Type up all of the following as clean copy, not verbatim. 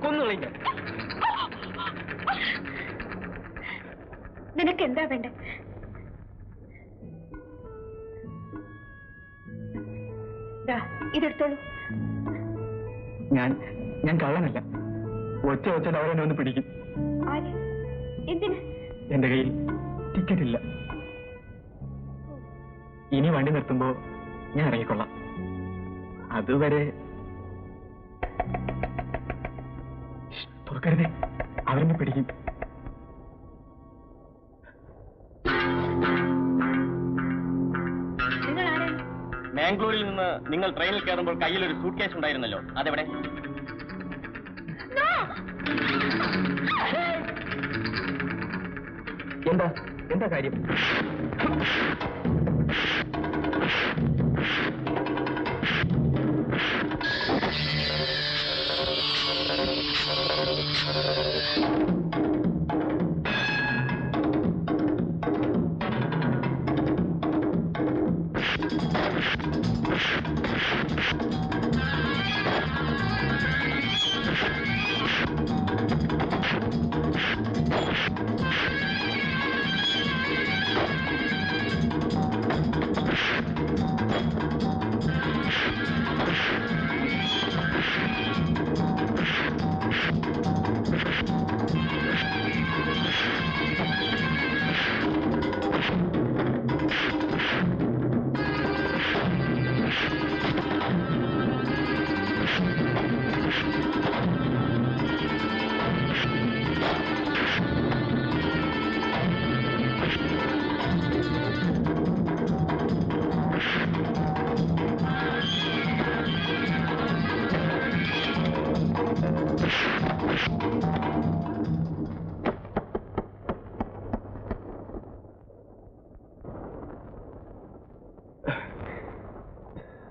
കൊന്നുകളഞ്ഞ. നിനക്ക് എന്താ വേണ്ടേ? ഇതെടുത്തോളൂ. ഞാൻ കള്ളനല്ല. ഒറ്റ അവരെന്നെ ഒന്ന് പിടിക്കും. എന്തിന്? എന്റെ കയ്യിൽ ടിക്കറ്റ് ഇല്ല. ഇനി വണ്ടി നിർത്തുമ്പോ ഞാൻ ഇറങ്ങിക്കൊള്ളാം. അതുവരെ തുറക്കരുതേ, അവരെന്നെ പിടിക്കും. ബാംഗ്ലൂരിൽ നിന്ന് നിങ്ങൾ ട്രെയിനിൽ കയറുമ്പോൾ കയ്യിൽ ഒരു സൂട്ട് കേസ് ഉണ്ടായിരുന്നല്ലോ, അതെവിടെ? എന്താ കാര്യം?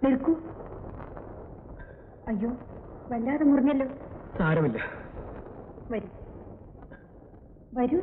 നിൽക്കൂ. അയ്യോ, വല്ലാതെ മുറിഞ്ഞല്ലോ. സാരമില്ല. വരൂ വരൂ.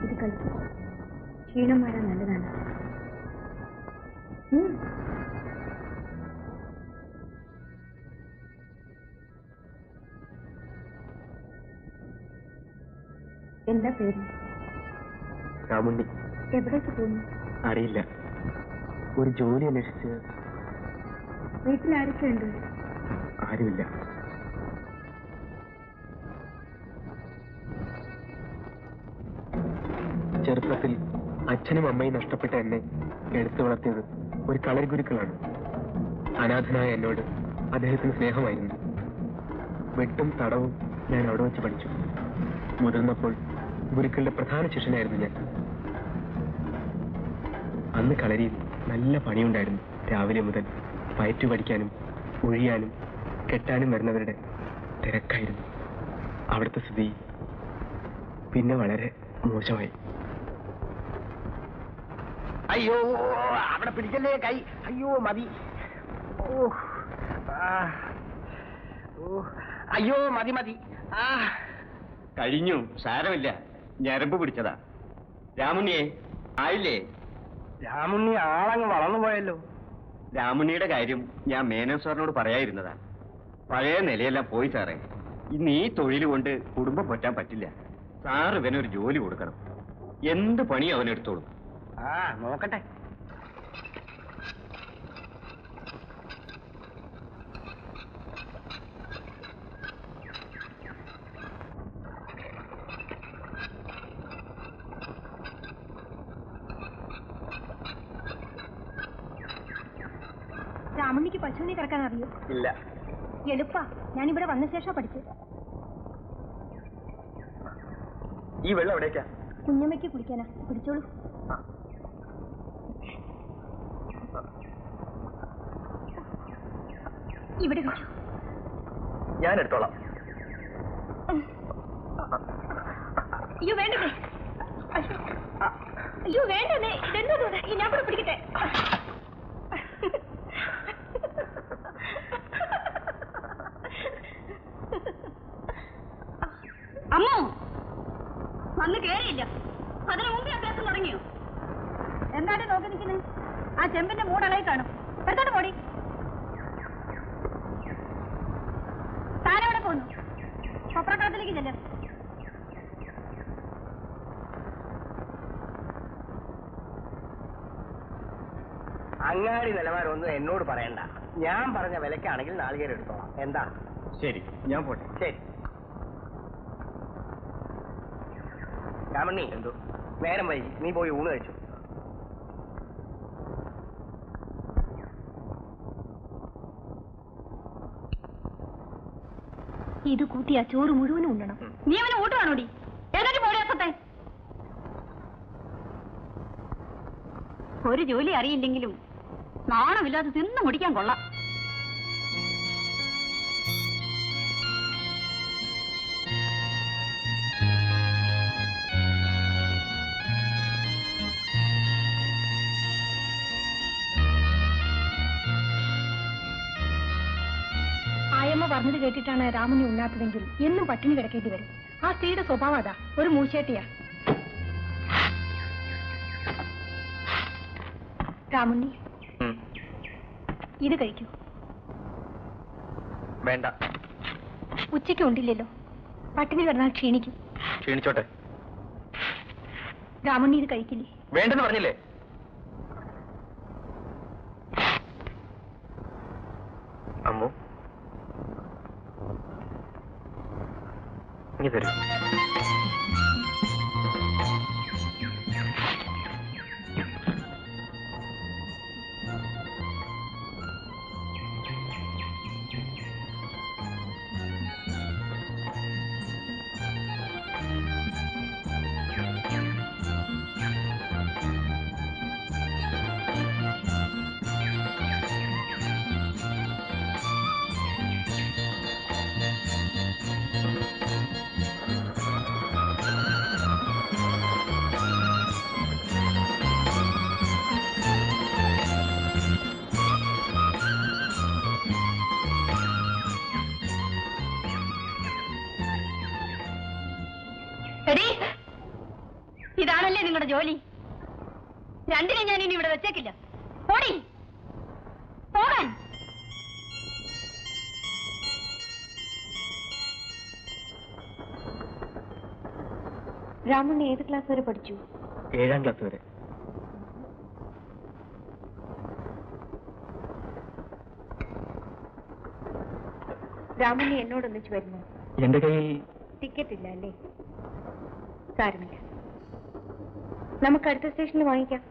ഇത് കഴിച്ചു. ക്ഷീണം വരാൻ നല്ലതാണ്. എന്താ പേര്? രാമുണ്ണി. എവിടേക്ക് പോകുന്നു? അറിയില്ല. ഒരു ജോലി അന്വേഷിച്ച്. വീട്ടിൽ ആരൊക്കെയുണ്ട്? ആരുമില്ല. ചെറുപ്പത്തിൽ അച്ഛനും അമ്മയും നഷ്ടപ്പെട്ട എന്നെ എടുത്തു വളർത്തിയത് ഒരു കളരി ഗുരുക്കളാണ്. അനാഥനായ എന്നോട് അദ്ദേഹത്തിന് സ്നേഹമായിരുന്നു. വെട്ടും തടവും ഞാൻ അവിടെ വെച്ച് പഠിച്ചു. മുതിർന്നപ്പോൾ ഗുരുക്കളുടെ പ്രധാന ശിഷ്യനായിരുന്നു ഞാൻ. അന്ന് കളരിയിൽ നല്ല പണിയുണ്ടായിരുന്നു. രാവിലെ മുതൽ പയറ്റു പഠിക്കാനും ഒഴിയാനും കെട്ടാനും വരുന്നവരുടെ തിരക്കായിരുന്നു. അവിടുത്തെ സ്ഥിതി പിന്നെ വളരെ മോശമായി. അയ്യോ, അവിടെ പിടിക്കല്ലേ കൈ. അയ്യോ, മതി. അയ്യോ, മതി മതി. കഴിഞ്ഞു, സാരമില്ല. ഞരമ്പ് പിടിച്ചതാ. രാമുണ്ണിയെ ആയില്ലേ? രാമുണ്ണി ആളങ്ങ് വളർന്നു പോയല്ലോ. രാമുണ്ണിയുടെ കാര്യം ഞാൻ മേനോൻ സാറിനോട് പറയാതിരുന്നതാ. പഴയ നിലയെല്ലാം പോയി സാറേ. ഇന്ന് ഈ തൊഴിൽ കൊണ്ട് കുടുംബം പറ്റാൻ പറ്റില്ല. സാറ് ഇവനൊരു ജോലി കൊടുക്കണം. എന്ത് പണിയും അവനെടുത്തോളും. നോക്കട്ടെ. രാമണ്ണിക്ക് പശുവിനെ കിടക്കാൻ അറിയോ? ഇല്ല. എളുപ്പാ, ഞാനിവിടെ വന്ന ശേഷം പഠിച്ചു. ഈ വെള്ളം എവിടേക്കാ? കുഞ്ഞമ്മയ്ക്ക് കുടിക്കാനാ, പിടിച്ചോളൂ. ഇവിടെ വെച്ചു. ഞാൻ എടുത്തോളാം. അയ്യോ വേണ്ടേ, അയ്യോ വേണ്ടേ, ഇതെന്തോ ഞാൻ കൂടെ പിടിക്കട്ടെ. അമ്മോ വന്ന് കേറിയില്ല, അതിനു മുമ്പേ അഭ്യാസം തുടങ്ങിയോ? എന്താണ് നോക്കി നിൽക്കുന്നത്? ആ ചെമ്പിന്റെ മൂടളയി കാണും. എടുത്തോട്ട് പോടി. താനെവിടെ പോന്നു? പപ്രക്കളത്തിലേക്ക് ചെല്ലും. അങ്ങാടി നിലവാരമൊന്നും എന്നോട് പറയണ്ട. ഞാൻ പറഞ്ഞ വിലക്കാണെങ്കിൽ നാളികേരം എടുത്തോളാം. എന്താ? ശരി, ഞാൻ പോട്ടെ. ശരി. രാമണ്ണി, എന്തോ നേരം വൈകി, നീ പോയി ഊണ് കഴിച്ചു. ഇത് കൂട്ടിയാ ചോറ് മുഴുവനും ഉണ്ണണം. നീ അവനെ ഊട്ടുവാണോടി? ഏതാണ്ട് പോടി അസത്തെ. ഒരു ജോലി അറിയില്ലെങ്കിലും നാണമില്ലാതെ തിന്നു മുടിക്കാൻ കൊള്ളാം. ആയമ്മ പറഞ്ഞത് കേട്ടിട്ടാണ് രാമനെ ഉണ്ണാത്തതെങ്കിൽ എന്നും പട്ടിണി കിടക്കേണ്ടി വരും. ആ സ്ത്രീയുടെ സ്വഭാവം അതാ, ഒരു മൂശേട്ടിയാ. രാമുണ്ണി, ഇത് കഴിക്കൂ. വേണ്ട. ഉച്ചയ്ക്ക് ഉണ്ടില്ലല്ലോ, പട്ടിണി കിടന്നാൽ ക്ഷീണിക്കും. ക്ഷീണിച്ചോട്ടെ. രാമുണ്ണി ഇത് കഴിക്കില്ലേ? വേണ്ടെന്ന് പറഞ്ഞില്ലേ? അമ്മു, ഇനി തരൂ. ഇതാണല്ലേ നിങ്ങളുടെ ജോലി? രണ്ടിനെ ഞാൻ ഇനി ഇവിടെ വെച്ചേക്കില്ല. ഓടി പോകാൻ. രാമണ്ണി ഏത് ക്ലാസ് വരെ പഠിച്ചു? 7ാം ക്ലാസ് വരെ. രാമണ്ണി എന്നോടൊന്നിച്ച് വരുന്നു. എന്റെ കയ്യിൽ ടിക്കറ്റ് ഇല്ല അല്ലേ? സാരമില്ല, നമുക്ക് അടുത്ത സ്റ്റേഷനിൽ വാങ്ങിക്കാം.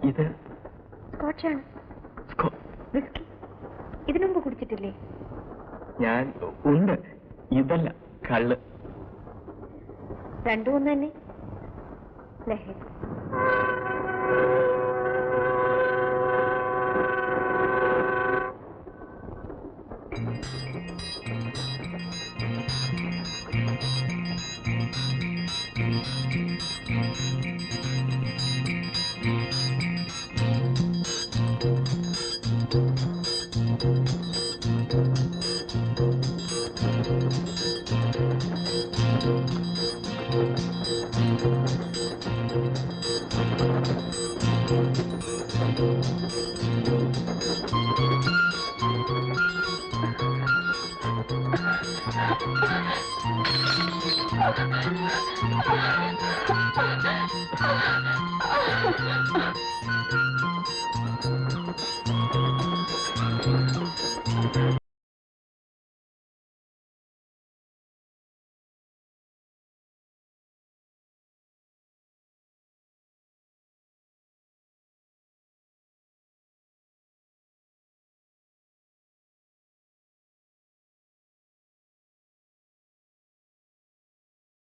ഇത് സ്കോച്ചാണ്. വിസ്കി ഇതിനു മുമ്പ് കുടിച്ചിട്ടില്ലേ? ഞാൻ ഉണ്ട്. ഇതല്ല, കള്ള്. രണ്ടും ഒന്ന് തന്നെ. ലഹരി.